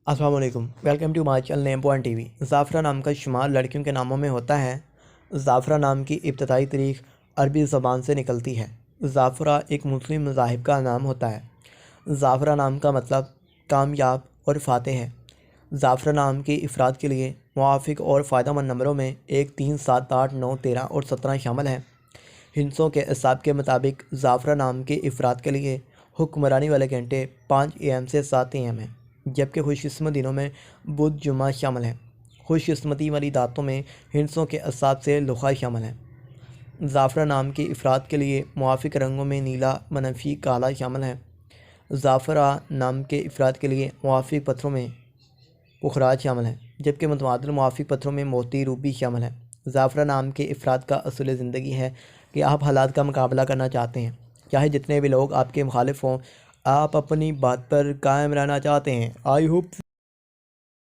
السلام علیکم، welcome to my channel name point TV وی۔ زعفرہ نام کا شمار لڑکیوں کے ناموں میں ہوتا ہے۔ زعفرہ نام کی ابتدائی تاریخ عربی زبان سے نکلتی ہے۔ زعفرہ ایک مسلم مذاہب کا نام ہوتا ہے۔ زعفرہ نام کا مطلب کامیاب اور فاتح ہے۔ زعفرہ نام کے افراد کے لیے موافق اور فائدہ مند نمبروں میں 1، 3، 7، 8، 9، 13 اور 17 شامل ہیں۔ ہندسوں کے حساب کے مطابق زعفرہ نام کے افراد کے لیے حکمرانی والے گھنٹے 5 AM سے 7 AM ہیں، جبکہ خوش قسمت دنوں میں بدھ جمعہ شامل ہیں۔ خوش قسمتی والی داتوں میں ہندسوں کے اعصاب سے لوہا شامل ہیں۔ زعفرہ نام کے افراد کے لیے موافق رنگوں میں نیلا، بنفشی، کالا شامل ہیں۔ زعفرہ نام کے افراد کے لیے موافق پتھروں میں پخراج شامل ہیں، جبکہ متبادل موافق پتھروں میں موتی، روبی شامل ہیں۔ زعفرہ نام کے افراد کا اصول زندگی ہے کہ آپ حالات کا مقابلہ کرنا چاہتے ہیں، چاہے جتنے بھی لوگ آپ کے مخالف ہوں۔ آپ اپنی بات پر قائم رہنا چاہتے ہیں۔ I hope